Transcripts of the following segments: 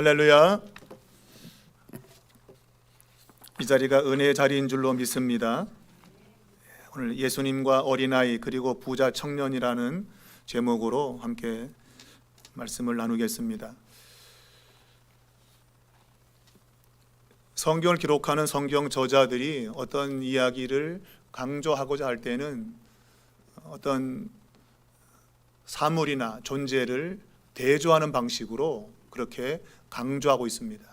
할렐루야. 이 자리가 은혜의 자리인 줄로 믿습니다. 오늘 예수님과 어린아이 그리고 부자 청년이라는 제목으로 함께 말씀을 나누겠습니다. 성경을 기록하는 성경 저자들이 어떤 이야기를 강조하고자 할 때는 어떤 사물이나 존재를 대조하는 방식으로 그렇게 강조하고 있습니다.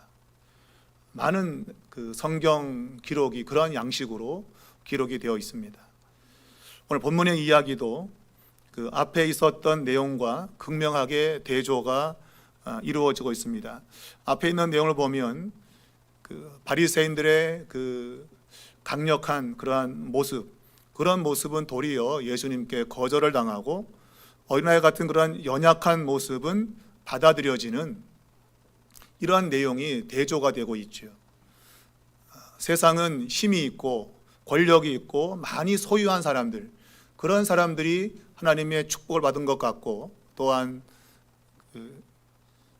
많은 그 성경 기록이 그런 양식으로 기록이 되어 있습니다. 오늘 본문의 이야기도 그 앞에 있었던 내용과 극명하게 대조가 이루어지고 있습니다. 앞에 있는 내용을 보면 그 바리새인들의 그 강력한 그러한 모습, 그런 모습은 도리어 예수님께 거절을 당하고 어린아이 같은 그러한 연약한 모습은 받아들여지는 이러한 내용이 대조가 되고 있죠. 세상은 힘이 있고 권력이 있고 많이 소유한 사람들, 그런 사람들이 하나님의 축복을 받은 것 같고 또한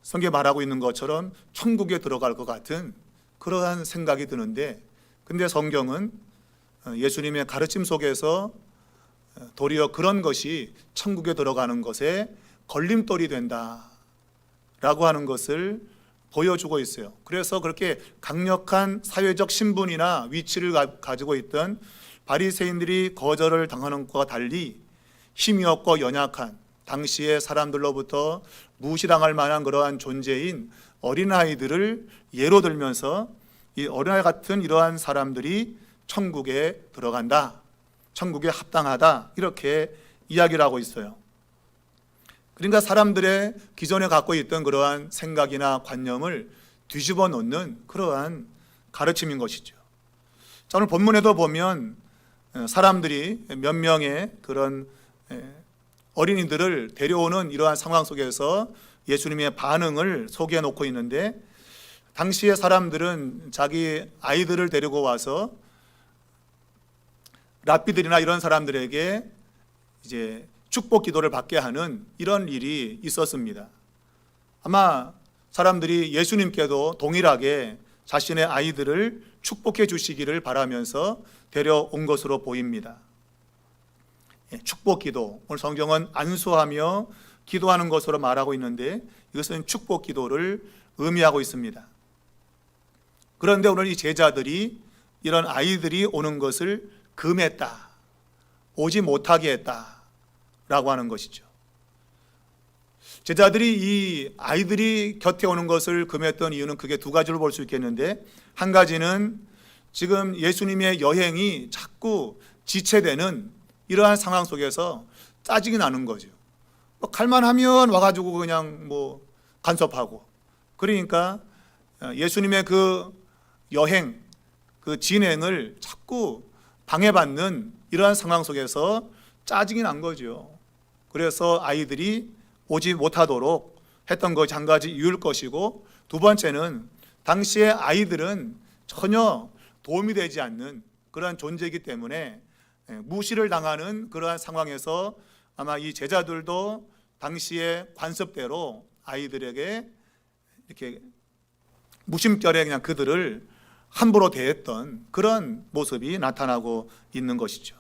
성경에 말하고 있는 것처럼 천국에 들어갈 것 같은 그러한 생각이 드는데, 근데 성경은 예수님의 가르침 속에서 도리어 그런 것이 천국에 들어가는 것에 걸림돌이 된다라고 하는 것을 보여주고 있어요. 그래서 그렇게 강력한 사회적 신분이나 위치를 가지고 있던 바리새인들이 거절을 당하는 것과 달리 힘이 없고 연약한 당시의 사람들로부터 무시당할 만한 그러한 존재인 어린아이들을 예로 들면서 이 어린아이 같은 이러한 사람들이 천국에 들어간다, 천국에 합당하다, 이렇게 이야기를 하고 있어요. 그러니까 사람들의 기존에 갖고 있던 그러한 생각이나 관념을 뒤집어 놓는 그러한 가르침인 것이죠. 자, 오늘 본문에도 보면 사람들이 몇 명의 그런 어린이들을 데려오는 이러한 상황 속에서 예수님의 반응을 소개해 놓고 있는데, 당시의 사람들은 자기 아이들을 데리고 와서 랍비들이나 이런 사람들에게 이제 축복 기도를 받게 하는 이런 일이 있었습니다. 아마 사람들이 예수님께도 동일하게 자신의 아이들을 축복해 주시기를 바라면서 데려온 것으로 보입니다. 축복 기도, 오늘 성경은 안수하며 기도하는 것으로 말하고 있는데 이것은 축복 기도를 의미하고 있습니다. 그런데 오늘 이 제자들이 이런 아이들이 오는 것을 금했다, 오지 못하게 했다 라고 하는 것이죠. 제자들이 이 아이들이 곁에 오는 것을 금했던 이유는 크게 두 가지로 볼 수 있겠는데, 한 가지는 지금 예수님의 여행이 자꾸 지체되는 이러한 상황 속에서 짜증이 나는 거죠. 갈만하면 와가지고 그냥 간섭하고, 그러니까 예수님의 그 여행, 그 진행을 자꾸 방해받는 이러한 상황 속에서 짜증이 난 거죠. 그래서 아이들이 오지 못하도록 했던 것이 한 가지 이유일 것이고, 두 번째는 당시의 아이들은 전혀 도움이 되지 않는 그러한 존재이기 때문에 무시를 당하는 그러한 상황에서 아마 이 제자들도 당시의 관습대로 아이들에게 이렇게 무심결에 그냥 그들을 함부로 대했던 그런 모습이 나타나고 있는 것이죠.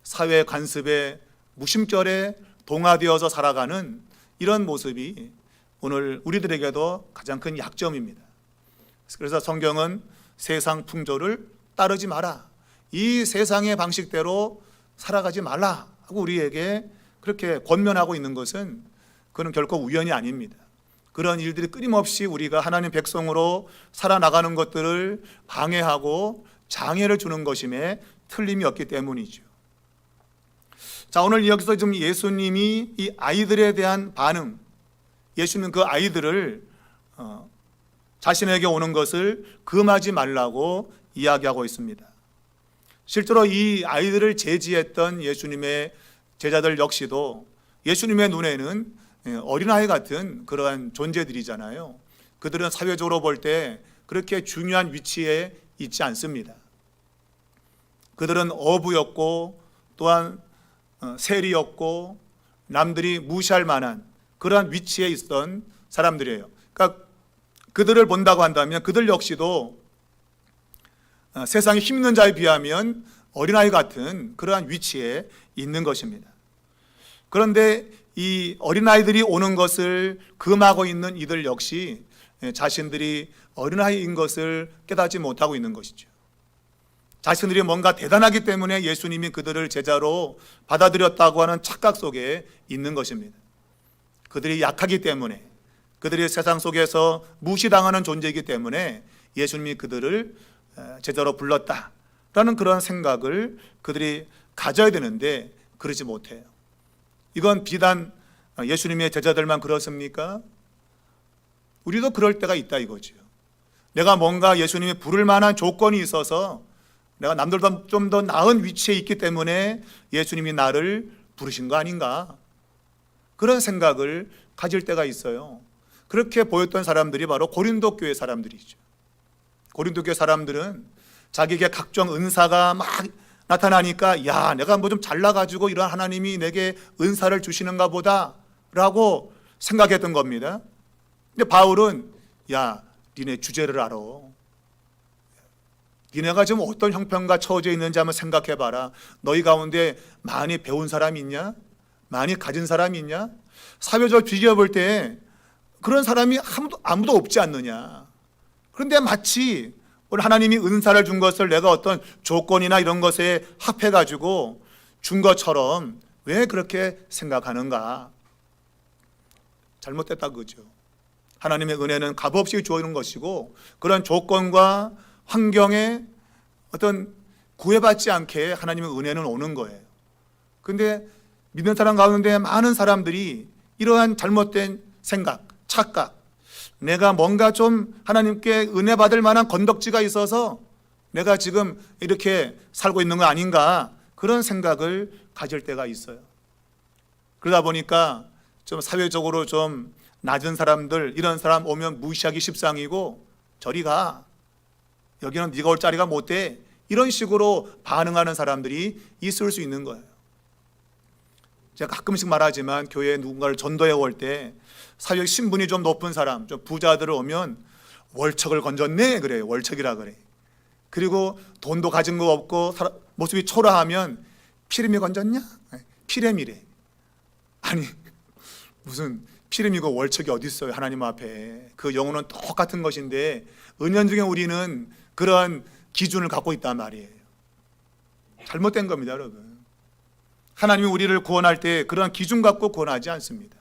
사회 관습에 무심결에 동화되어서 살아가는 이런 모습이 오늘 우리들에게도 가장 큰 약점입니다. 그래서 성경은 세상 풍조를 따르지 마라, 이 세상의 방식대로 살아가지 말라 하고 우리에게 그렇게 권면하고 있는 것은 그는 결코 우연이 아닙니다. 그런 일들이 끊임없이 우리가 하나님 백성으로 살아나가는 것들을 방해하고 장애를 주는 것임에 틀림이 없기 때문이죠. 자, 오늘 여기서 좀 예수님이 이 아이들에 대한 반응, 예수님은 그 아이들을 자신에게 오는 것을 금하지 말라고 이야기하고 있습니다. 실제로 이 아이들을 제지했던 예수님의 제자들 역시도 예수님의 눈에는 어린아이 같은 그러한 존재들이잖아요. 그들은 사회적으로 볼 때 그렇게 중요한 위치에 있지 않습니다. 그들은 어부였고 또한 세리였고 남들이 무시할 만한 그러한 위치에 있던 사람들이에요. 그러니까 그들을 본다고 한다면 그들 역시도 세상에 힘있는 자에 비하면 어린아이 같은 그러한 위치에 있는 것입니다. 그런데 이 어린아이들이 오는 것을 금하고 있는 이들 역시 자신들이 어린아이인 것을 깨닫지 못하고 있는 것이죠. 자신들이 뭔가 대단하기 때문에 예수님이 그들을 제자로 받아들였다고 하는 착각 속에 있는 것입니다. 그들이 약하기 때문에, 그들이 세상 속에서 무시당하는 존재이기 때문에 예수님이 그들을 제자로 불렀다라는 그런 생각을 그들이 가져야 되는데 그러지 못해요. 이건 비단 예수님의 제자들만 그렇습니까? 우리도 그럴 때가 있다 이거죠. 내가 뭔가 예수님이 부를 만한 조건이 있어서 내가 남들보다 좀 더 나은 위치에 있기 때문에 예수님이 나를 부르신 거 아닌가? 그런 생각을 가질 때가 있어요. 그렇게 보였던 사람들이 바로 고린도 교회 사람들이죠. 고린도 교회 사람들은 자기에게 각종 은사가 막 나타나니까 야, 내가 뭐 좀 잘나가지고 이런 하나님이 내게 은사를 주시는가 보다 라고 생각했던 겁니다. 근데 바울은 야, 니네 주제를 알아. 니네가 지금 어떤 형편과 처해져 있는지 한번 생각해봐라. 너희 가운데 많이 배운 사람이 있냐? 많이 가진 사람이 있냐? 사회적으로 비교해 볼 때 그런 사람이 아무도 없지 않느냐. 그런데 마치 오늘 하나님이 은사를 준 것을 내가 어떤 조건이나 이런 것에 합해가지고 준 것처럼 왜 그렇게 생각하는가? 잘못됐다 그죠. 하나님의 은혜는 값없이 주어지는 것이고 그런 조건과 환경에 어떤 구애받지 않게 하나님의 은혜는 오는 거예요. 그런데 믿는 사람 가운데 많은 사람들이 이러한 잘못된 생각, 착각, 내가 뭔가 좀 하나님께 은혜 받을 만한 건덕지가 있어서 내가 지금 이렇게 살고 있는 거 아닌가 그런 생각을 가질 때가 있어요. 그러다 보니까 좀 사회적으로 좀 낮은 사람들, 이런 사람 오면 무시하기 십상이고 저리 가, 여기는 네가 올 자리가 못 돼, 이런 식으로 반응하는 사람들이 있을 수 있는 거예요. 제가 가끔씩 말하지만 교회에 누군가를 전도해 올 때 사회적 신분이 좀 높은 사람, 좀 부자들을 오면 월척을 건졌네 그래요. 월척이라 그래. 그리고 돈도 가진 거 없고 모습이 초라하면 피렘이 건졌냐? 피렘이래. 아니 무슨 피렘이고 월척이 어디 있어요? 하나님 앞에 그 영혼은 똑같은 것인데 은연중에 우리는 그런 기준을 갖고 있단 말이에요. 잘못된 겁니다, 여러분. 하나님이 우리를 구원할 때 그런 기준 갖고 구원하지 않습니다.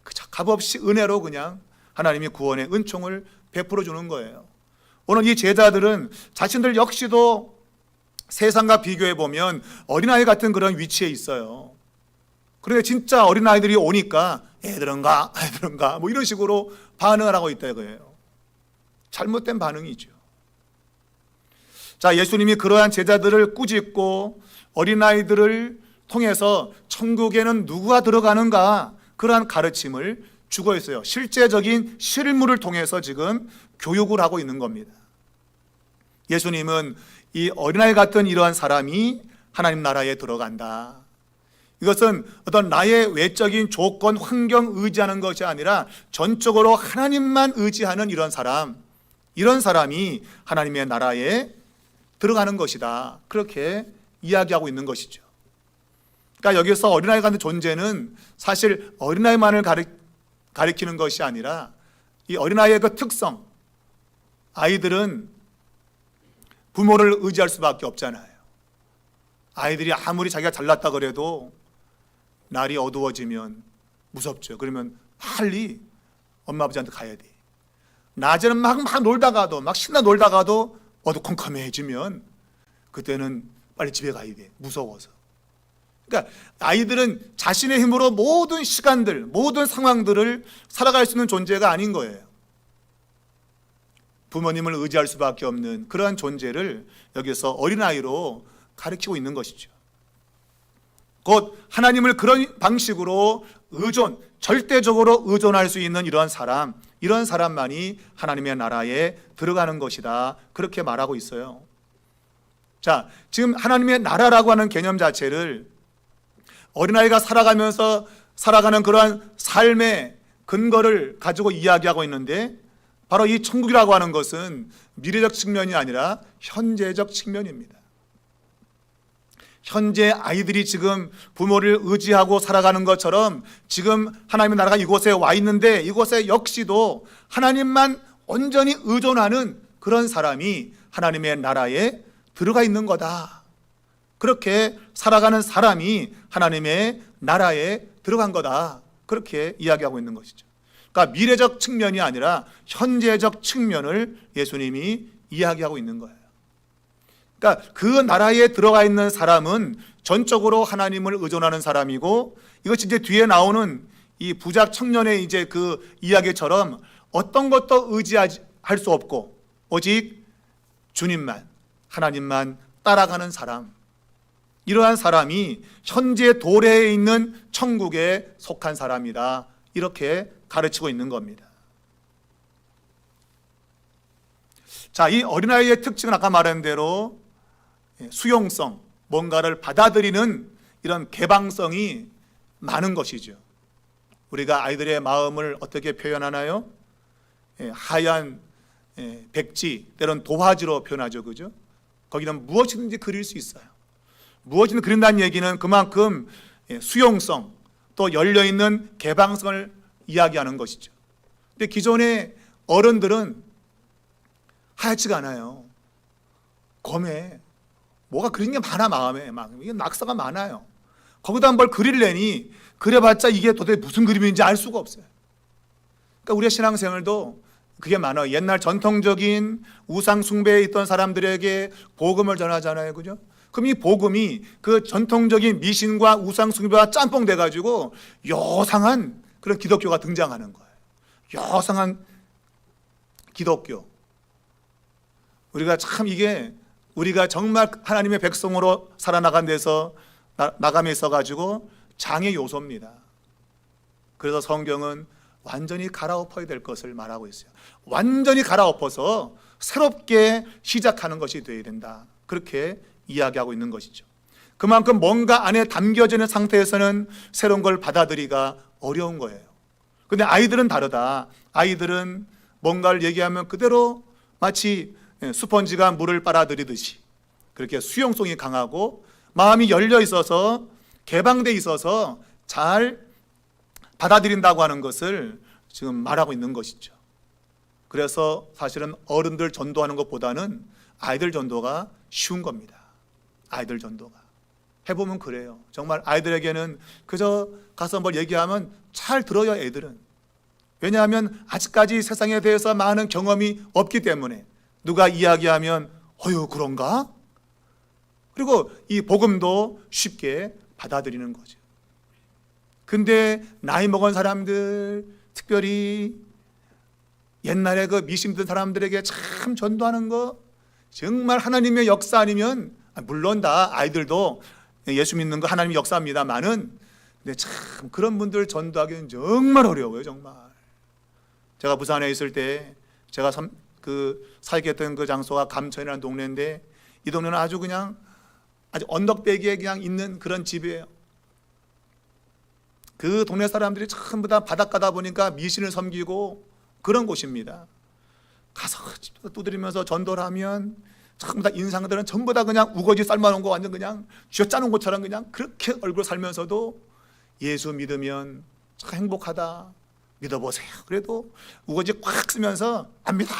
그저 값없이 은혜로 그냥 하나님이 구원의 은총을 베풀어 주는 거예요. 오늘 이 제자들은 자신들 역시도 세상과 비교해 보면 어린아이 같은 그런 위치에 있어요. 그런데 진짜 어린아이들이 오니까 애들은가 뭐 이런 식으로 반응을 하고 있다 이거예요. 잘못된 반응이죠. 자, 예수님이 그러한 제자들을 꾸짖고 어린아이들을 통해서 천국에는 누구가 들어가는가 그러한 가르침을 주고 있어요. 실제적인 실물을 통해서 지금 교육을 하고 있는 겁니다. 예수님은 이 어린아이 같은 이러한 사람이 하나님 나라에 들어간다. 이것은 어떤 나의 외적인 조건, 환경 의지하는 것이 아니라 전적으로 하나님만 의지하는 이런 사람이 하나님의 나라에 들어가는 것이다. 그렇게 이야기하고 있는 것이죠. 그러니까 여기서 어린아이 같은 존재는 사실 어린아이만을 가리키는 것이 아니라 이 어린아이의 그 특성, 아이들은 부모를 의지할 수밖에 없잖아요. 아이들이 아무리 자기가 잘났다 그래도 날이 어두워지면 무섭죠. 그러면 빨리 엄마 아버지한테 가야 돼. 낮에는 막 놀다가도 막 신나 놀다가도 어두컴컴해지면 그때는 빨리 집에 가야 돼. 무서워서. 그러니까 아이들은 자신의 힘으로 모든 시간들, 모든 상황들을 살아갈 수 있는 존재가 아닌 거예요. 부모님을 의지할 수밖에 없는 그러한 존재를 여기서 어린아이로 가르치고 있는 것이죠. 곧 하나님을 그런 방식으로 절대적으로 의존할 수 있는 이런 사람만이 하나님의 나라에 들어가는 것이다. 그렇게 말하고 있어요. 자, 지금 하나님의 나라라고 하는 개념 자체를 어린아이가 살아가면서 살아가는 그러한 삶의 근거를 가지고 이야기하고 있는데, 바로 이 천국이라고 하는 것은 미래적 측면이 아니라 현재적 측면입니다. 현재 아이들이 지금 부모를 의지하고 살아가는 것처럼 지금 하나님의 나라가 이곳에 와 있는데, 이곳에 역시도 하나님만 온전히 의존하는 그런 사람이 하나님의 나라에 들어가 있는 거다. 그렇게 살아가는 사람이 하나님의 나라에 들어간 거다. 그렇게 이야기하고 있는 것이죠. 그러니까 미래적 측면이 아니라 현재적 측면을 예수님이 이야기하고 있는 거예요. 그러니까 그 나라에 들어가 있는 사람은 전적으로 하나님을 의존하는 사람이고, 이것이 이제 뒤에 나오는 이 부자 청년의 이제 그 이야기처럼 어떤 것도 의지할 수 없고 오직 주님만, 하나님만 따라가는 사람, 이러한 사람이 현재 도래에 있는 천국에 속한 사람이다. 이렇게 가르치고 있는 겁니다. 자, 이 어린아이의 특징은 아까 말한 대로 수용성, 뭔가를 받아들이는 이런 개방성이 많은 것이죠. 우리가 아이들의 마음을 어떻게 표현하나요? 하얀 백지, 때론 도화지로 표현하죠. 그죠? 거기는 무엇이든지 그릴 수 있어요. 무엇이든 그린다는 얘기는 그만큼 수용성, 또 열려있는 개방성을 이야기하는 것이죠. 근데 기존의 어른들은 하얗지가 않아요. 검에 뭐가 그린 게 많아. 마음에 막 이게 낙서가 많아요. 거기다 뭘 그리려니 그려봤자 이게 도대체 무슨 그림인지 알 수가 없어요. 그러니까 우리의 신앙생활도 그게 많아요. 옛날 전통적인 우상 숭배에 있던 사람들에게 복음을 전하잖아요. 그죠? 그럼 이 복음이 그 전통적인 미신과 우상 숭배와 짬뽕 돼가지고 요상한 그런 기독교가 등장하는 거예요. 요상한 기독교. 우리가 참 이게 우리가 정말 하나님의 백성으로 살아나간 데서 나감에 있어가지고 장애 요소입니다. 그래서 성경은 완전히 갈아엎어야 될 것을 말하고 있어요. 완전히 갈아엎어서 새롭게 시작하는 것이 되어야 된다. 그렇게 이야기하고 있는 것이죠. 그만큼 뭔가 안에 담겨져 있는 상태에서는 새로운 걸 받아들이기가 어려운 거예요. 근데 아이들은 다르다. 아이들은 뭔가를 얘기하면 그대로 마치 스펀지가 물을 빨아들이듯이 그렇게 수용성이 강하고 마음이 열려 있어서 개방돼 있어서 잘 받아들인다고 하는 것을 지금 말하고 있는 것이죠. 그래서 사실은 어른들 전도하는 것보다는 아이들 전도가 쉬운 겁니다. 아이들 전도가. 해보면 그래요. 정말 아이들에게는 그저 가서 뭘 얘기하면 잘 들어요. 애들은. 왜냐하면 아직까지 세상에 대해서 많은 경험이 없기 때문에 누가 이야기하면 어휴 그런가? 그리고 이 복음도 쉽게 받아들이는 거죠. 근데 나이 먹은 사람들, 특별히 옛날에 그 미신 믿던 사람들에게 참 전도하는 거 정말 하나님의 역사 아니면, 물론 다 아이들도 예수 믿는 거 하나님의 역사입니다만은, 근데 참 그런 분들 전도하기는 정말 어려워요. 정말. 제가 부산에 있을 때 제가 살겠던 그 장소가 감천이라는 동네인데, 이 동네는 아주 언덕배기에 그냥 있는 그런 집이에요. 그 동네 사람들이 전부 다 바닷가다 보니까 미신을 섬기고 그런 곳입니다. 가서 두드리면서 전도를 하면 전부 다 인상들은 전부 다 그냥 우거지 삶아놓은 거 완전 그냥 쥐어짜는 것처럼 그냥 그렇게 얼굴 살면서도 예수 믿으면 참 행복하다. 믿어보세요. 그래도 우거지 꽉 쓰면서 안 믿어.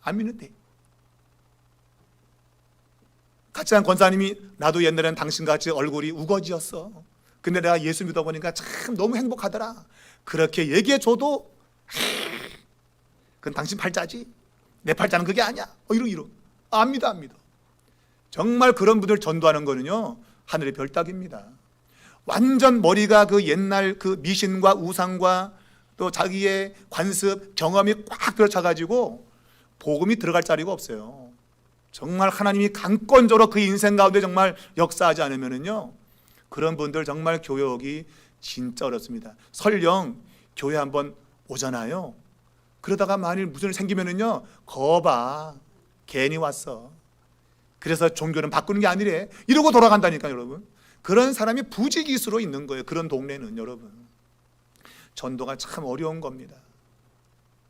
안 믿는데. 같이 한 권사님이 나도 옛날엔 당신같이 얼굴이 우거지였어. 근데 내가 예수 믿어보니까 참 너무 행복하더라. 그렇게 얘기해줘도 그건 당신 팔자지. 내 팔자는 그게 아니야. 이러. 안 믿어. 정말 그런 분들 전도하는 거는요 하늘의 별따기입니다. 완전 머리가 그 옛날 그 미신과 우상과 또 자기의 관습 경험이 꽉 들어차가지고 복음이 들어갈 자리가 없어요. 정말 하나님이 강권적으로 그 인생 가운데 정말 역사하지 않으면은요 그런 분들 정말 교회 오기 진짜 어렵습니다. 설령 교회 한번 오잖아요. 그러다가 만일 무슨 일 생기면은요 거봐 괜히 왔어. 그래서 종교는 바꾸는 게 아니래. 이러고 돌아간다니까 여러분. 그런 사람이 부지기수로 있는 거예요. 그런 동네는 여러분. 전도가 참 어려운 겁니다.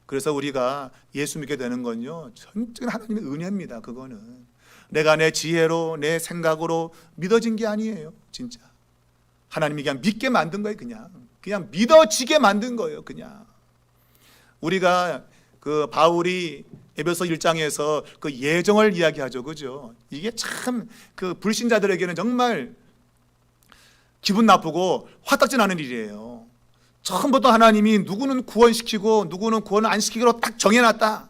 그래서 우리가 예수 믿게 되는 건요, 전적인 하나님의 은혜입니다. 그거는 내가 내 지혜로 내 생각으로 믿어진 게 아니에요. 진짜 하나님이 그냥 믿게 만든 거예요. 그냥 믿어지게 만든 거예요. 그냥 우리가 그 바울이 에베소 1장에서 그 예정을 이야기하죠. 그죠? 이게 참 그 불신자들에게는 정말 기분 나쁘고 화딱지 나는 일이에요. 처음부터 하나님이 누구는 구원시키고 누구는 구원 안 시키기로 딱 정해놨다.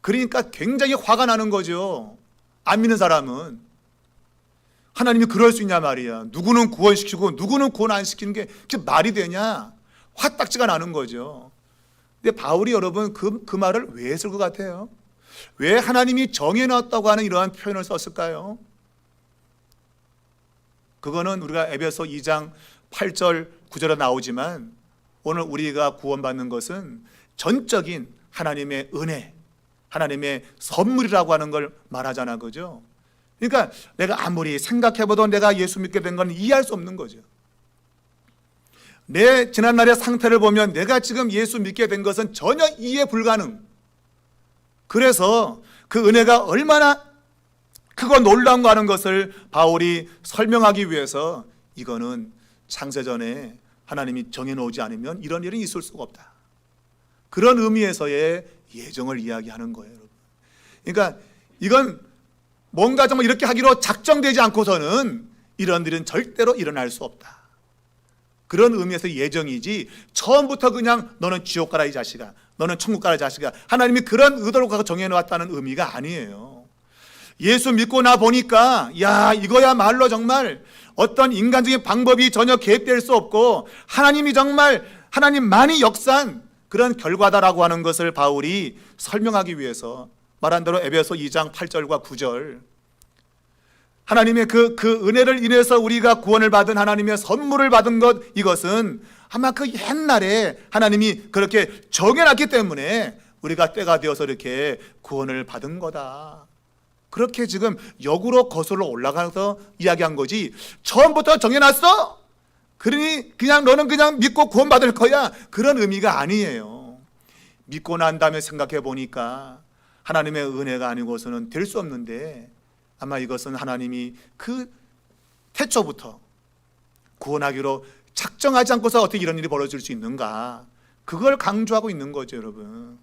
그러니까 굉장히 화가 나는 거죠. 안 믿는 사람은. 하나님이 그럴 수 있냐 말이야. 누구는 구원시키고 누구는 구원 안 시키는 게 말이 되냐. 화딱지가 나는 거죠. 근데 바울이 여러분 그 말을 왜 했을 것 같아요? 왜 하나님이 정해놨다고 하는 이러한 표현을 썼을까요? 그거는 우리가 에베소 2장 8절 9절에 나오지만 오늘 우리가 구원받는 것은 전적인 하나님의 은혜, 하나님의 선물이라고 하는 걸 말하잖아. 그죠? 그러니까 내가 아무리 생각해봐도 내가 예수 믿게 된 건 이해할 수 없는 거죠. 내 지난날의 상태를 보면 내가 지금 예수 믿게 된 것은 전혀 이해 불가능. 그래서 그 은혜가 얼마나 크고 놀라운가 하는 것을 바울이 설명하기 위해서 이거는 창세전에 하나님이 정해놓지 않으면 이런 일은 있을 수가 없다. 그런 의미에서의 예정을 이야기하는 거예요. 여러분. 그러니까 이건 뭔가 정말 이렇게 하기로 작정되지 않고서는 이런 일은 절대로 일어날 수 없다. 그런 의미에서 예정이지 처음부터 그냥 너는 지옥 가라 이 자식아, 너는 천국 가라 이 자식아, 하나님이 그런 의도로 정해놓았다는 의미가 아니에요. 예수 믿고 나 보니까 야 이거야말로 정말 어떤 인간적인 방법이 전혀 개입될 수 없고 하나님이 정말 하나님만이 역사한 그런 결과다라고 하는 것을 바울이 설명하기 위해서 말한 대로 에베소 2장 8절과 9절 하나님의 그 은혜를 인해서 우리가 구원을 받은 하나님의 선물을 받은 것, 이것은 아마 그 옛날에 하나님이 그렇게 정해놨기 때문에 우리가 때가 되어서 이렇게 구원을 받은 거다. 그렇게 지금 역으로 거슬러 올라가서 이야기한 거지 처음부터 정해놨어? 그러니 그냥 너는 그냥 믿고 구원받을 거야, 그런 의미가 아니에요. 믿고 난 다음에 생각해 보니까 하나님의 은혜가 아니고서는 될 수 없는데 아마 이것은 하나님이 그 태초부터 구원하기로 작정하지 않고서 어떻게 이런 일이 벌어질 수 있는가, 그걸 강조하고 있는 거죠. 여러분,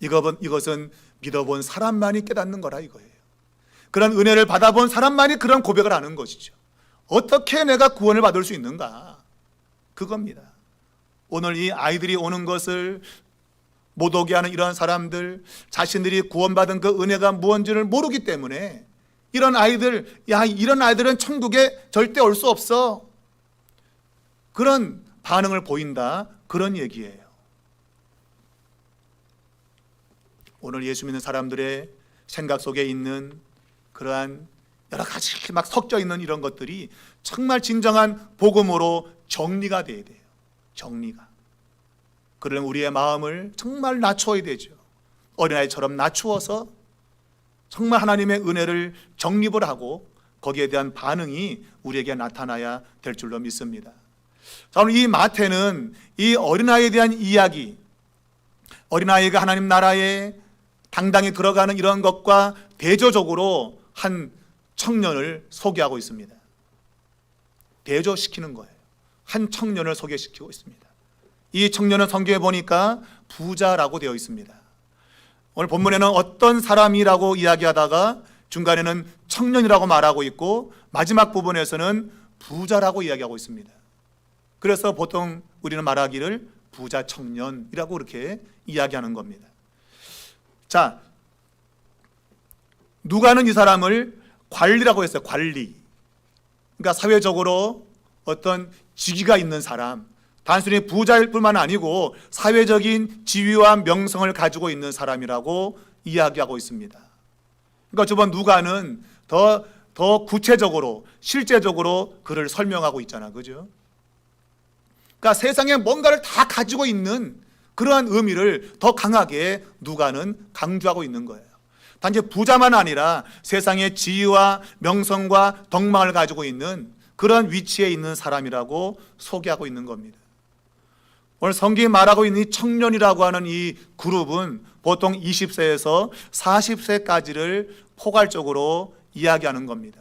이것은 믿어본 사람만이 깨닫는 거라 이거예요. 그런 은혜를 받아본 사람만이 그런 고백을 하는 것이죠. 어떻게 내가 구원을 받을 수 있는가, 그겁니다. 오늘 이 아이들이 오는 것을 못 오게 하는 이러한 사람들, 자신들이 구원받은 그 은혜가 무엇인지를 모르기 때문에 이런 아이들은 천국에 절대 올 수 없어, 그런 반응을 보인다, 그런 얘기예요. 오늘 예수 믿는 사람들의 생각 속에 있는 그러한 여러 가지 막 섞여 있는 이런 것들이 정말 진정한 복음으로 정리가 돼야 돼요. 정리가. 그러면 우리의 마음을 정말 낮추어야 되죠. 어린아이처럼 낮추어서 정말 하나님의 은혜를 정립을 하고 거기에 대한 반응이 우리에게 나타나야 될 줄로 믿습니다. 자, 오늘 이 마태는 이 어린아이에 대한 이야기, 어린아이가 하나님 나라에 당당히 들어가는 이런 것과 대조적으로 한 청년을 소개하고 있습니다. 대조시키는 거예요. 한 청년을 소개시키고 있습니다. 이 청년은 성경에 보니까 부자라고 되어 있습니다. 오늘 본문에는 어떤 사람이라고 이야기하다가 중간에는 청년이라고 말하고 있고 마지막 부분에서는 부자라고 이야기하고 있습니다. 그래서 보통 우리는 말하기를 부자 청년이라고 그렇게 이야기하는 겁니다. 자, 누가는 이 사람을 관리라고 했어요. 관리. 그러니까 사회적으로 어떤 직위가 있는 사람, 단순히 부자일 뿐만 아니고 사회적인 지위와 명성을 가지고 있는 사람이라고 이야기하고 있습니다. 그러니까 저번 누가는 더 구체적으로 실제적으로 그를 설명하고 있잖아. 그죠? 그러니까 세상에 뭔가를 다 가지고 있는 그러한 의미를 더 강하게 누가는 강조하고 있는 거예요. 단지 부자만 아니라 세상의 지위와 명성과 덕망을 가지고 있는 그런 위치에 있는 사람이라고 소개하고 있는 겁니다. 오늘 성경이 말하고 있는 이 청년이라고 하는 이 그룹은 보통 20세에서 40세까지를 포괄적으로 이야기하는 겁니다.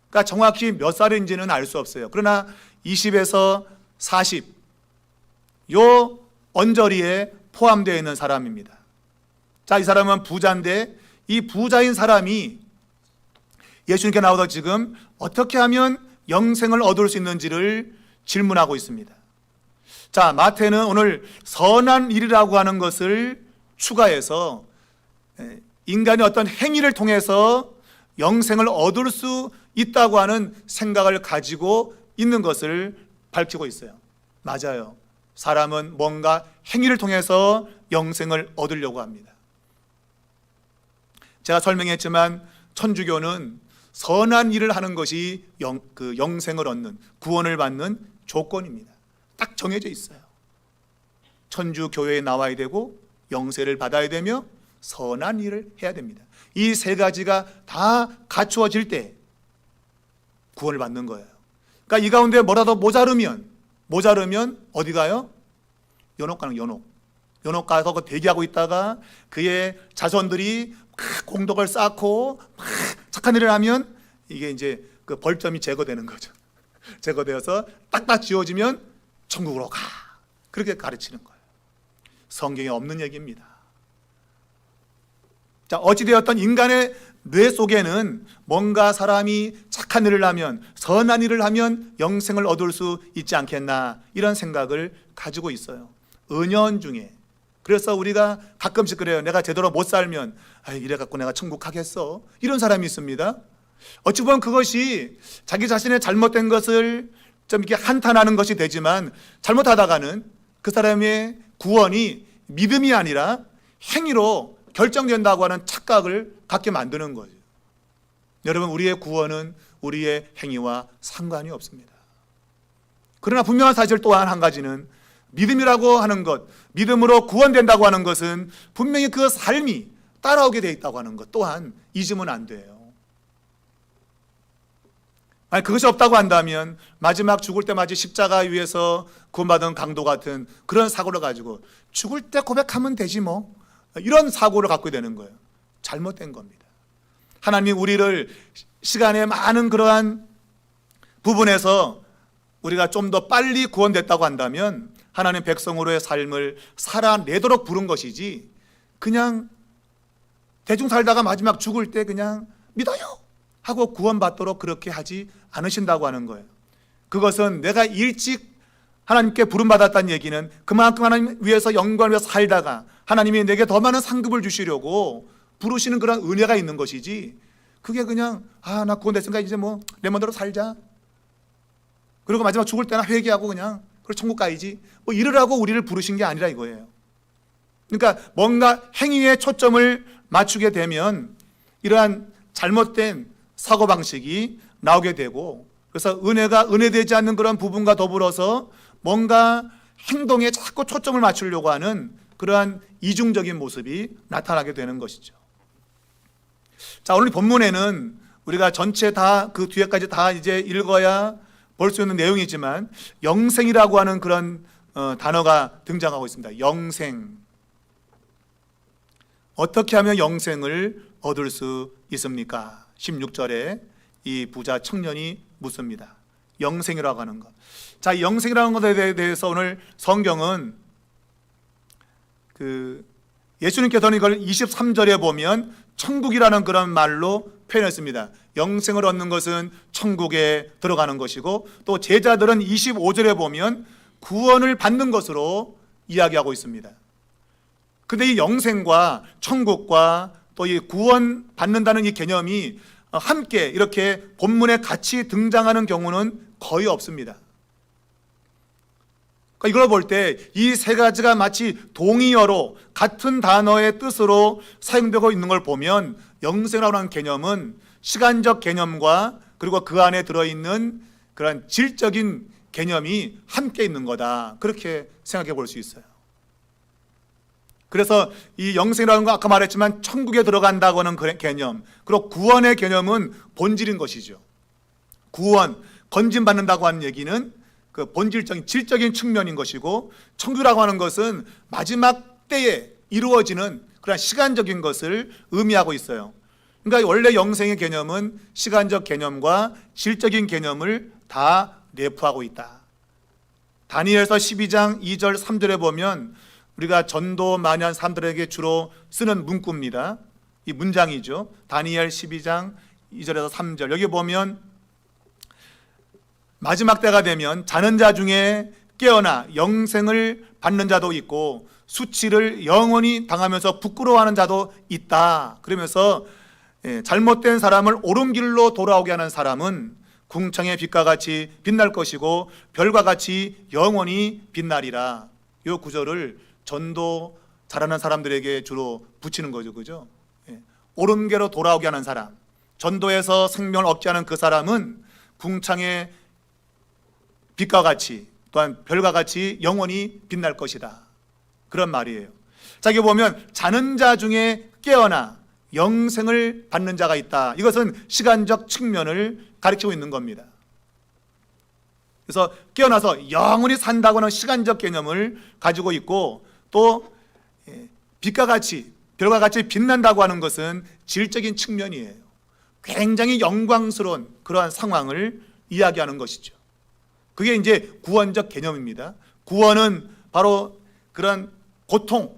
그러니까 정확히 몇 살인지는 알 수 없어요. 그러나 20에서 40, 요 언저리에 포함되어 있는 사람입니다. 자, 이 사람은 부자인데 이 부자인 사람이 예수님께 나와서 지금 어떻게 하면 영생을 얻을 수 있는지를 질문하고 있습니다. 자, 마태는 오늘 선한 일이라고 하는 것을 추가해서 인간의 어떤 행위를 통해서 영생을 얻을 수 있다고 하는 생각을 가지고 있는 것을 밝히고 있어요. 맞아요. 사람은 뭔가 행위를 통해서 영생을 얻으려고 합니다. 제가 설명했지만 천주교는 선한 일을 하는 것이 영생을 얻는, 구원을 받는 조건입니다. 딱 정해져 있어요. 천주교회에 나와야 되고 영세를 받아야 되며 선한 일을 해야 됩니다. 이 세 가지가 다 갖추어질 때 구원을 받는 거예요. 그러니까 이 가운데 뭐라도 모자르면 어디 가요? 연옥 가는 연옥. 연옥 가서 대기하고 있다가 그의 자손들이 막 공덕을 쌓고 막 착한 일을 하면 이게 이제 그 벌점이 제거되는 거죠. 제거되어서 딱딱 지워지면 천국으로 가. 그렇게 가르치는 거예요. 성경에 없는 얘기입니다. 자, 어찌되었던 인간의 뇌 속에는 뭔가 사람이 착한 일을 하면, 선한 일을 하면 영생을 얻을 수 있지 않겠나, 이런 생각을 가지고 있어요. 은연중에. 그래서 우리가 가끔씩 그래요. 내가 제대로 못 살면 이래갖고 내가 천국 가겠어, 이런 사람이 있습니다. 어찌 보면 그것이 자기 자신의 잘못된 것을 좀 이렇게 한탄하는 것이 되지만, 잘못하다가는 그 사람의 구원이 믿음이 아니라 행위로 결정된다고 하는 착각을 갖게 만드는 거죠. 여러분, 우리의 구원은 우리의 행위와 상관이 없습니다. 그러나 분명한 사실 또한 한 가지는, 믿음이라고 하는 것, 믿음으로 구원된다고 하는 것은 분명히 그 삶이 따라오게 되어 있다고 하는 것 또한 잊으면 안 돼요. 아니, 그것이 없다고 한다면 마지막 죽을 때 마치 십자가 위에서 구원받은 강도 같은 그런 사고를 가지고 죽을 때 고백하면 되지 뭐, 이런 사고를 갖게 되는 거예요. 잘못된 겁니다. 하나님이 우리를 시간의 많은 그러한 부분에서 우리가 좀 더 빨리 구원됐다고 한다면 하나님 백성으로의 삶을 살아내도록 부른 것이지, 그냥 대충 살다가 마지막 죽을 때 그냥 믿어요 하고 구원받도록 그렇게 하지 않으신다고 하는 거예요. 그것은 내가 일찍 하나님께 부름받았다는 얘기는 그만큼 하나님 위해서 영광을 위해서 살다가 하나님이 내게 더 많은 상급을 주시려고 부르시는 그런 은혜가 있는 것이지, 그게 그냥 나 구원됐으니까 이제 뭐 내 멋대로 살자, 그리고 마지막 죽을 때나 회개하고 그냥 그리고 천국 가야지, 뭐 이러라고 우리를 부르신 게 아니라 이거예요. 그러니까 뭔가 행위에 초점을 맞추게 되면 이러한 잘못된 사고방식이 나오게 되고, 그래서 은혜가 은혜되지 않는 그런 부분과 더불어서 뭔가 행동에 자꾸 초점을 맞추려고 하는 그러한 이중적인 모습이 나타나게 되는 것이죠. 자, 오늘 본문에는 우리가 전체 다 그 뒤에까지 다 이제 읽어야 볼 수 있는 내용이지만 영생이라고 하는 그런 단어가 등장하고 있습니다. 영생. 어떻게 하면 영생을 얻을 수 있습니까? 16절에 이 부자 청년이 묻습니다. 영생이라고 하는 것. 자, 영생이라는 것에 대해서 오늘 성경은 예수님께서는 이걸 23절에 보면 천국이라는 그런 말로 표현했습니다. 영생을 얻는 것은 천국에 들어가는 것이고, 또 제자들은 25절에 보면 구원을 받는 것으로 이야기하고 있습니다. 근데 이 영생과 천국과 또 이 구원 받는다는 이 개념이 함께 이렇게 본문에 같이 등장하는 경우는 거의 없습니다. 그러니까 이걸 볼 때 이 세 가지가 마치 동의어로 같은 단어의 뜻으로 사용되고 있는 걸 보면 영생이라고 하는 개념은 시간적 개념과 그리고 그 안에 들어있는 그런 질적인 개념이 함께 있는 거다, 그렇게 생각해 볼 수 있어요. 그래서 이 영생이라는 건 아까 말했지만 천국에 들어간다고 하는 개념, 그리고 구원의 개념은 본질인 것이죠. 구원, 건진받는다고 하는 얘기는 그 본질적인 질적인 측면인 것이고, 천국이라고 하는 것은 마지막 때에 이루어지는 그런 시간적인 것을 의미하고 있어요. 그러니까 원래 영생의 개념은 시간적 개념과 질적인 개념을 다 내포하고 있다. 다니엘서 12장 2절 3절에 보면 우리가 전도 많이 한 사람들에게 주로 쓰는 문구입니다. 이 문장이죠. 다니엘 12장 2절에서 3절. 여기 보면 마지막 때가 되면 자는 자 중에 깨어나 영생을 받는 자도 있고 수치를 영원히 당하면서 부끄러워하는 자도 있다. 그러면서 잘못된 사람을 옳은 길로 돌아오게 하는 사람은 궁창의 빛과 같이 빛날 것이고 별과 같이 영원히 빛나리라. 이 구절을 전도 잘하는 사람들에게 주로 붙이는 거죠. 그죠? 옳은 길로 돌아오게 하는 사람, 전도에서 생명을 얻게 하는 그 사람은 궁창의 빛과 같이 또한 별과 같이 영원히 빛날 것이다. 그런 말이에요. 자, 여기 보면 자는 자 중에 깨어나 영생을 받는 자가 있다. 이것은 시간적 측면을 가리키고 있는 겁니다. 그래서 깨어나서 영원히 산다고 하는 시간적 개념을 가지고 있고, 또 빛과 같이 별과 같이 빛난다고 하는 것은 질적인 측면이에요. 굉장히 영광스러운 그러한 상황을 이야기하는 것이죠. 그게 이제 구원적 개념입니다. 구원은 바로 그런 고통,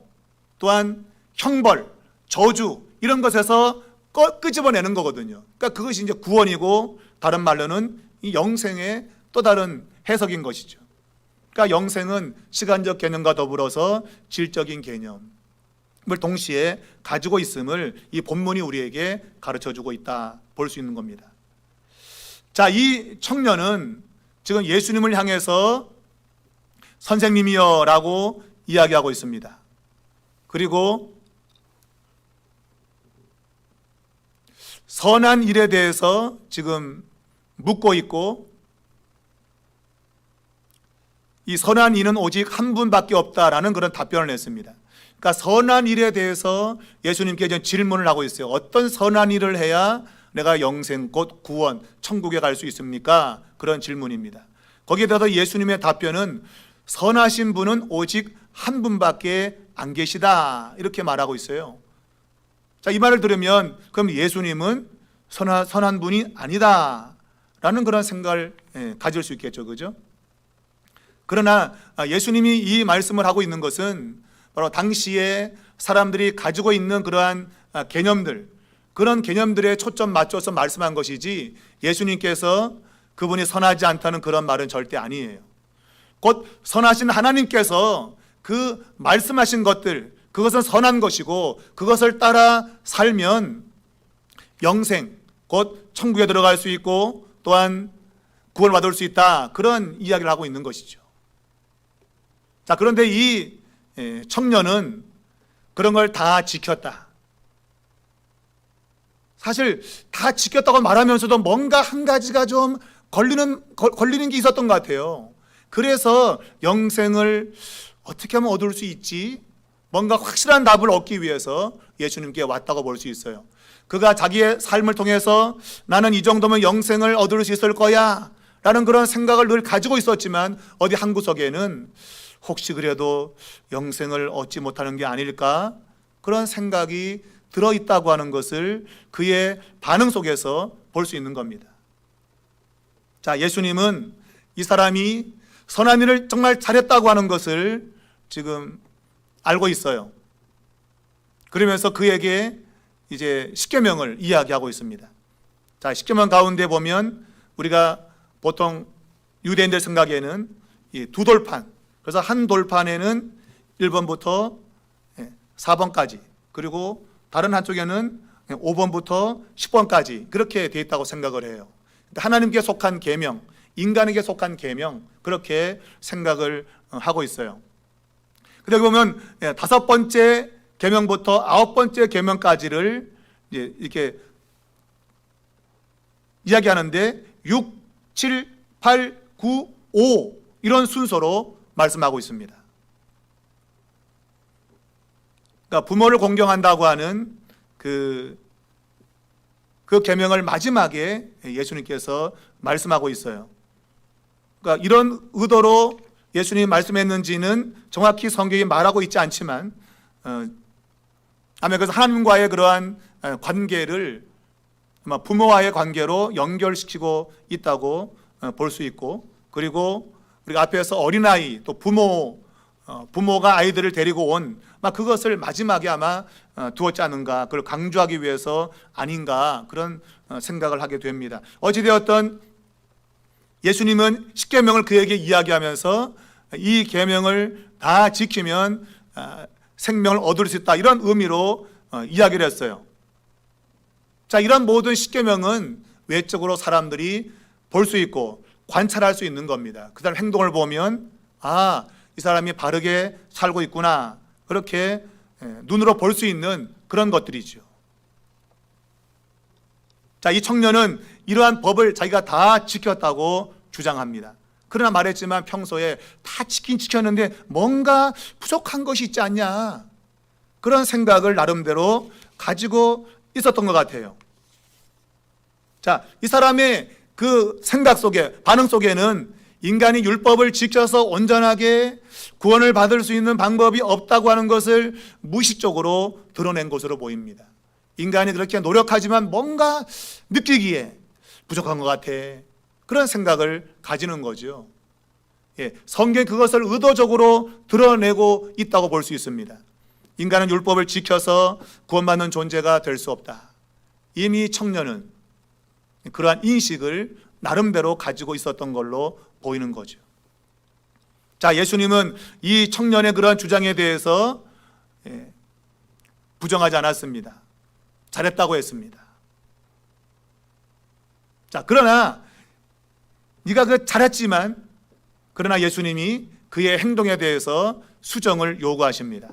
또한 형벌, 저주 이런 것에서 끄집어내는 거거든요. 그러니까 그것이 이제 구원이고, 다른 말로는 이 영생의 또 다른 해석인 것이죠. 그러니까 영생은 시간적 개념과 더불어서 질적인 개념을 동시에 가지고 있음을 이 본문이 우리에게 가르쳐주고 있다 볼 수 있는 겁니다. 자, 이 청년은 지금 예수님을 향해서 선생님이여 라고 이야기하고 있습니다. 그리고 선한 일에 대해서 지금 묻고 있고, 이 선한 이는 오직 한 분밖에 없다라는 그런 답변을 냈습니다. 그러니까 선한 일에 대해서 예수님께 이제 질문을 하고 있어요. 어떤 선한 일을 해야 내가 영생 곧 구원 천국에 갈 수 있습니까? 그런 질문입니다. 거기에 대해서 예수님의 답변은 선하신 분은 오직 한 분밖에 안 계시다 이렇게 말하고 있어요. 자, 이 말을 들으면 그럼 예수님은 선한 분이 아니다 라는 그런 생각을 가질 수 있겠죠. 그죠? 그러나 예수님이 이 말씀을 하고 있는 것은 바로 당시에 사람들이 가지고 있는 그러한 개념들, 그런 개념들에 초점 맞춰서 말씀한 것이지, 예수님께서 그분이 선하지 않다는 그런 말은 절대 아니에요. 곧 선하신 하나님께서 그 말씀하신 것들, 그것은 선한 것이고 그것을 따라 살면 영생, 곧 천국에 들어갈 수 있고 또한 구원을 받을 수 있다, 그런 이야기를 하고 있는 것이죠. 자, 그런데 이 청년은 그런 걸 다 지켰다. 사실 다 지켰다고 말하면서도 뭔가 한 가지가 좀 걸리는 게 있었던 것 같아요. 그래서 영생을 어떻게 하면 얻을 수 있지? 뭔가 확실한 답을 얻기 위해서 예수님께 왔다고 볼 수 있어요. 그가 자기의 삶을 통해서 나는 이 정도면 영생을 얻을 수 있을 거야 라는 그런 생각을 늘 가지고 있었지만, 어디 한 구석에는 혹시 그래도 영생을 얻지 못하는 게 아닐까, 그런 생각이 들어있다고 하는 것을 그의 반응 속에서 볼 수 있는 겁니다. 자, 예수님은 이 사람이 선한 일을 정말 잘했다고 하는 것을 지금 알고 있어요. 그러면서 그에게 이제 십계명을 이야기하고 있습니다. 자, 십계명 가운데 보면 우리가 보통 유대인들 생각에는 이 두 돌판, 그래서 한 돌판에는 1번부터 4번까지, 그리고 다른 한쪽에는 5번부터 10번까지 그렇게 되어 있다고 생각을 해요. 하나님께 속한 계명, 인간에게 속한 계명, 그렇게 생각을 하고 있어요. 근데 여기 보면 5번째 계명부터 9번째 계명까지를 이렇게 이야기하는데 6, 7, 8, 9, 5 이런 순서로 말씀하고 있습니다. 그러니까 부모를 공경한다고 하는 그 계명을 마지막에 예수님께서 말씀하고 있어요. 그러니까 이런 의도로 예수님이 말씀했는지는 정확히 성경이 말하고 있지 않지만 아마 그래서 하나님과의 그러한 관계를 아마 부모와의 관계로 연결시키고 있다고 볼 수 있고, 그리고 우리가 앞에서 어린아이 또 부모가 아이들을 데리고 온 그것을 마지막에 아마 두었지 않은가, 그걸 강조하기 위해서 아닌가, 그런 생각을 하게 됩니다. 어찌되었든 예수님은 십계명을 그에게 이야기하면서 이 계명을 다 지키면 생명을 얻을 수 있다, 이런 의미로 이야기를 했어요. 자, 이런 모든 십계명은 외적으로 사람들이 볼 수 있고 관찰할 수 있는 겁니다. 그 사람 행동을 보면 이 사람이 바르게 살고 있구나, 그렇게 눈으로 볼 수 있는 그런 것들이죠. 자, 이 청년은 이러한 법을 자기가 다 지켰다고 주장합니다. 그러나 말했지만 평소에 다 지켰는데 뭔가 부족한 것이 있지 않냐, 그런 생각을 나름대로 가지고 있었던 것 같아요. 자, 이 사람의 그 생각 속에, 반응 속에는 인간이 율법을 지켜서 온전하게 구원을 받을 수 있는 방법이 없다고 하는 것을 무의식적으로 드러낸 것으로 보입니다. 인간이 그렇게 노력하지만 뭔가 느끼기에 부족한 것 같아, 그런 생각을 가지는 거죠. 성경이 그것을 의도적으로 드러내고 있다고 볼 수 있습니다. 인간은 율법을 지켜서 구원받는 존재가 될 수 없다. 이미 청년은 그러한 인식을 나름대로 가지고 있었던 걸로 보이는 거죠. 자, 예수님은 이 청년의 그러한 주장에 대해서 부정하지 않았습니다. 잘했다고 했습니다. 자, 그러나 네가 잘했지만, 그러나 예수님이 그의 행동에 대해서 수정을 요구하십니다.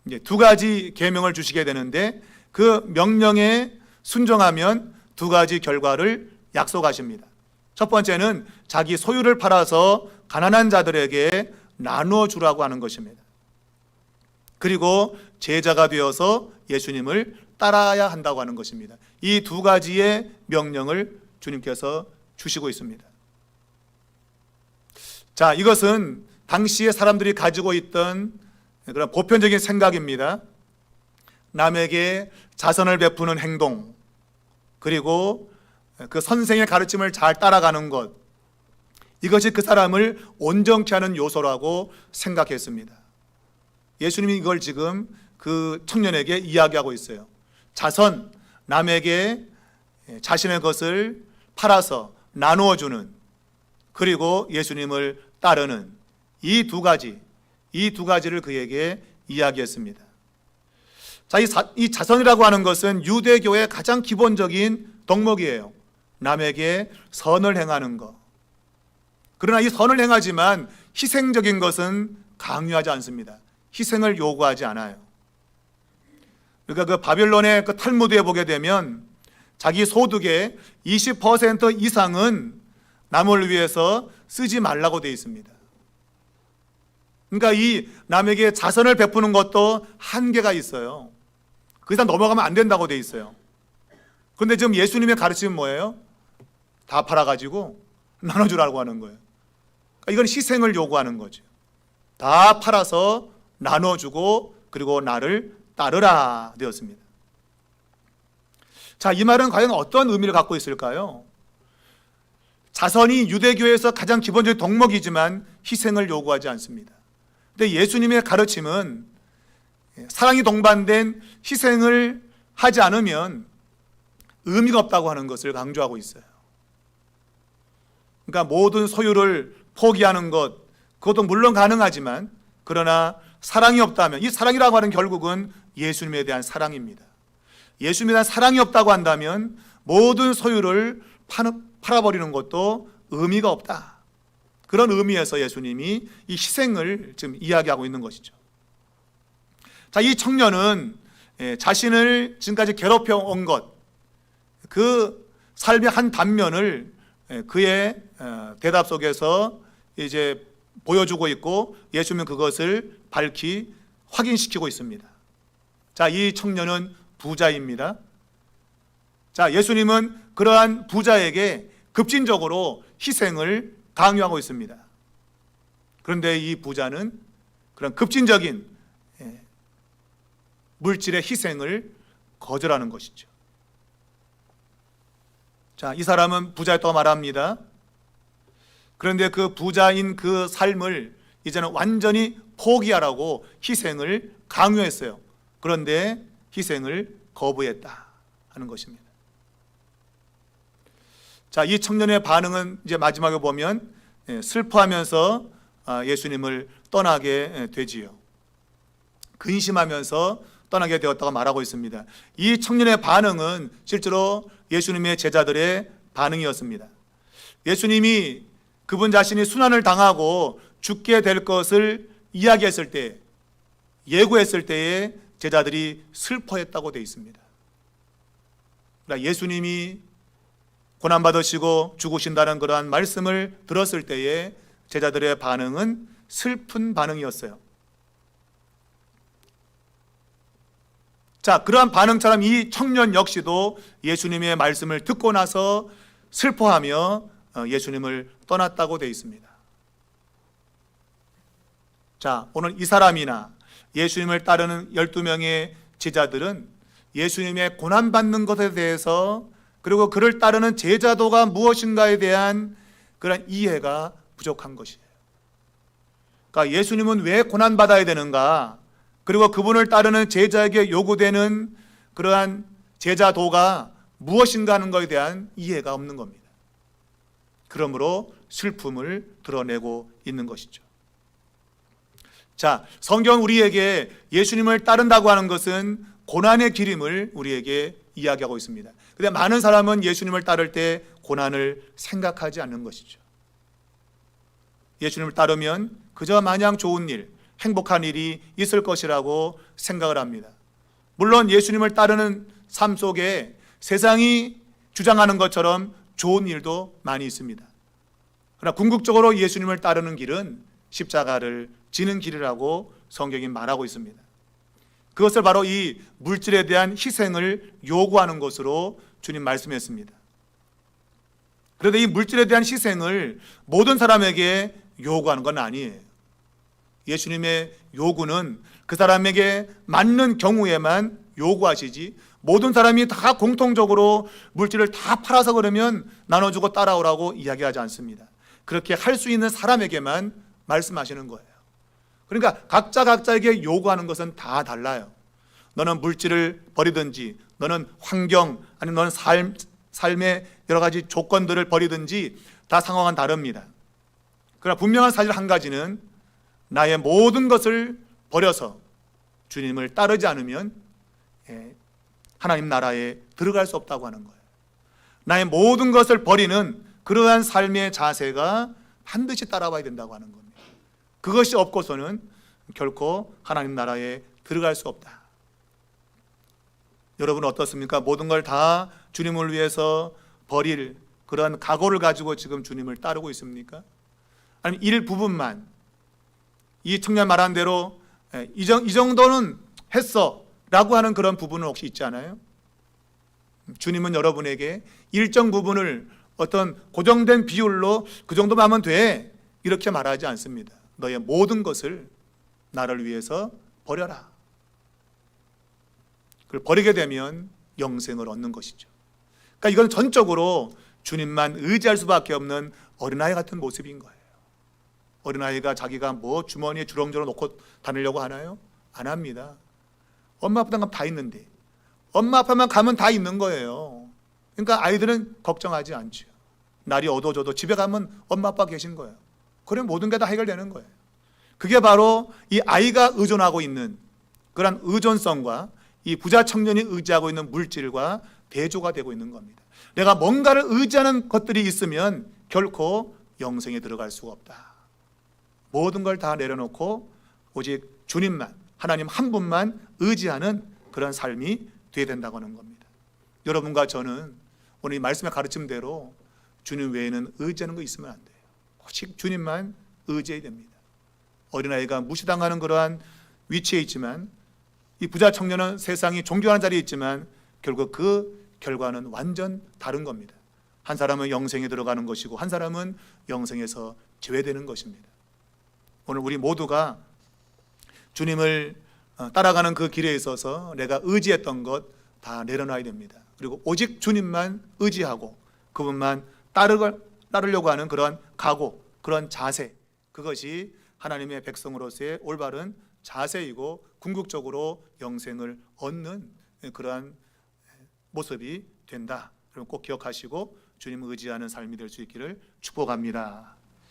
이제 두 가지 계명을 주시게 되는데 그 명령에 순종하면 두 가지 결과를 약속하십니다. 첫 번째는 자기 소유를 팔아서 가난한 자들에게 나누어 주라고 하는 것입니다. 그리고 제자가 되어서 예수님을 따라야 한다고 하는 것입니다. 이 두 가지의 명령을 주님께서 주시고 있습니다. 자, 이것은 당시에 사람들이 가지고 있던 그런 보편적인 생각입니다. 남에게 자선을 베푸는 행동, 그리고 그 선생의 가르침을 잘 따라가는 것, 이것이 그 사람을 온전케 하는 요소라고 생각했습니다. 예수님이 이걸 지금 그 청년에게 이야기하고 있어요. 자선, 남에게 자신의 것을 팔아서 나누어 주는, 그리고 예수님을 따르는 이 두 가지를 그에게 이야기했습니다. 자, 이 자선이라고 하는 것은 유대교의 가장 기본적인 덕목이에요. 남에게 선을 행하는 것. 그러나 이 선을 행하지만 희생적인 것은 강요하지 않습니다. 희생을 요구하지 않아요. 그러니까 그 바빌론의 그 탈무드에 보게 되면 자기 소득의 20% 이상은 남을 위해서 쓰지 말라고 되어 있습니다. 그러니까 이 남에게 자선을 베푸는 것도 한계가 있어요. 그 이상 넘어가면 안 된다고 되어 있어요. 그런데 지금 예수님의 가르침은 뭐예요? 다 팔아가지고 나눠주라고 하는 거예요. 그러니까 이건 희생을 요구하는 거죠. 다 팔아서 나눠주고 그리고 나를 따르라 되었습니다. 자, 이 말은 과연 어떤 의미를 갖고 있을까요? 자선이 유대교에서 가장 기본적인 덕목이지만 희생을 요구하지 않습니다. 근데 예수님의 가르침은 사랑이 동반된 희생을 하지 않으면 의미가 없다고 하는 것을 강조하고 있어요. 그러니까 모든 소유를 포기하는 것, 그것도 물론 가능하지만, 그러나 사랑이 없다면, 이 사랑이라고 하는 결국은 예수님에 대한 사랑입니다. 예수님에 대한 사랑이 없다고 한다면 모든 소유를 팔아버리는 것도 의미가 없다. 그런 의미에서 예수님이 이 희생을 지금 이야기하고 있는 것이죠. 자, 이 청년은 자신을 지금까지 괴롭혀 온 것, 그 삶의 한 단면을 그의 대답 속에서 이제 보여주고 있고, 예수님은 그것을 밝히 확인시키고 있습니다. 자, 이 청년은 부자입니다. 자, 예수님은 그러한 부자에게 급진적으로 희생을 강요하고 있습니다. 그런데 이 부자는 그런 급진적인 물질의 희생을 거절하는 것이죠. 자, 이 사람은 부자였다고 말합니다. 그런데 그 부자인 그 삶을 이제는 완전히 포기하라고 희생을 강요했어요. 그런데 희생을 거부했다 하는 것입니다. 자, 이 청년의 반응은 이제 마지막에 보면 슬퍼하면서 예수님을 떠나게 되지요. 근심하면서 떠나게 되었다고 말하고 있습니다. 이 청년의 반응은 실제로 예수님의 제자들의 반응이었습니다. 예수님이 그분 자신이 순환을 당하고 죽게 될 것을 이야기했을 때, 예고했을 때에 제자들이 슬퍼했다고 되어 있습니다. 그러니까 예수님이 고난받으시고 죽으신다는 그러한 말씀을 들었을 때에 제자들의 반응은 슬픈 반응이었어요. 자, 그러한 반응처럼 이 청년 역시도 예수님의 말씀을 듣고 나서 슬퍼하며 예수님을 떠났다고 되어 있습니다. 자, 오늘 이 사람이나 예수님을 따르는 12명의 제자들은 예수님의 고난받는 것에 대해서, 그리고 그를 따르는 제자도가 무엇인가에 대한 그런 이해가 부족한 것이에요. 그러니까 예수님은 왜 고난받아야 되는가, 그리고 그분을 따르는 제자에게 요구되는 그러한 제자도가 무엇인가 하는 것에 대한 이해가 없는 겁니다. 그러므로 슬픔을 드러내고 있는 것이죠. 자, 성경은 우리에게 예수님을 따른다고 하는 것은 고난의 길임을 우리에게 이야기하고 있습니다. 그런데 많은 사람은 예수님을 따를 때 고난을 생각하지 않는 것이죠. 예수님을 따르면 그저 마냥 좋은 일, 행복한 일이 있을 것이라고 생각을 합니다. 물론 예수님을 따르는 삶 속에 세상이 주장하는 것처럼 좋은 일도 많이 있습니다. 그러나 궁극적으로 예수님을 따르는 길은 십자가를 지는 길이라고 성경이 말하고 있습니다. 그것을 바로 이 물질에 대한 희생을 요구하는 것으로 주님 말씀했습니다. 그런데 이 물질에 대한 희생을 모든 사람에게 요구하는 건 아니에요. 예수님의 요구는 그 사람에게 맞는 경우에만 요구하시지, 모든 사람이 다 공통적으로 물질을 다 팔아서 그러면 나눠주고 따라오라고 이야기하지 않습니다. 그렇게 할 수 있는 사람에게만 말씀하시는 거예요. 그러니까 각자에게 요구하는 것은 다 달라요. 너는 물질을 버리든지, 너는 환경, 아니면 너는 삶의 여러 가지 조건들을 버리든지 다 상황은 다릅니다. 그러나 분명한 사실 한 가지는 나의 모든 것을 버려서 주님을 따르지 않으면 하나님 나라에 들어갈 수 없다고 하는 거예요. 나의 모든 것을 버리는 그러한 삶의 자세가 반드시 따라와야 된다고 하는 겁니다. 그것이 없고서는 결코 하나님 나라에 들어갈 수 없다. 여러분 어떻습니까? 모든 걸 다 주님을 위해서 버릴 그런 각오를 가지고 지금 주님을 따르고 있습니까? 아니면 일부분만, 이 청년 말한 대로 이 정도는 했어 라고 하는 그런 부분은 혹시 있지 않아요? 주님은 여러분에게 일정 부분을 어떤 고정된 비율로 그 정도만 하면 돼 이렇게 말하지 않습니다. 너의 모든 것을 나를 위해서 버려라. 그걸 버리게 되면 영생을 얻는 것이죠. 그러니까 이건 전적으로 주님만 의지할 수밖에 없는 어린아이 같은 모습인 거예요. 어린아이가 자기가 뭐 주머니에 주렁주렁 놓고 다니려고 하나요? 안 합니다. 엄마 아빠 가면 다 있는데, 엄마 아빠만 가면 다 있는 거예요. 그러니까 아이들은 걱정하지 않죠. 날이 어두워져도 집에 가면 엄마 아빠 계신 거예요. 그러면 모든 게 다 해결되는 거예요. 그게 바로 이 아이가 의존하고 있는 그런 의존성과 이 부자 청년이 의지하고 있는 물질과 대조가 되고 있는 겁니다. 내가 뭔가를 의지하는 것들이 있으면 결코 영생에 들어갈 수가 없다. 모든 걸 다 내려놓고 오직 주님만, 하나님 한 분만 의지하는 그런 삶이 되어야 된다고 하는 겁니다. 여러분과 저는 오늘 이 말씀의 가르침대로 주님 외에는 의지하는 거 있으면 안 돼요. 오직 주님만 의지해야 됩니다. 어린아이가 무시당하는 그러한 위치에 있지만, 이 부자 청년은 세상이 존경하는 자리에 있지만 결국 그 결과는 완전 다른 겁니다. 한 사람은 영생에 들어가는 것이고 한 사람은 영생에서 제외되는 것입니다. 오늘 우리 모두가 주님을 따라가는 그 길에 있어서 내가 의지했던 것 다 내려놔야 됩니다. 그리고 오직 주님만 의지하고 그분만 따르려고 하는 그런 각오, 그런 자세, 그것이 하나님의 백성으로서의 올바른 자세이고 궁극적으로 영생을 얻는 그러한 모습이 된다. 그럼 꼭 기억하시고 주님을 의지하는 삶이 될 수 있기를 축복합니다.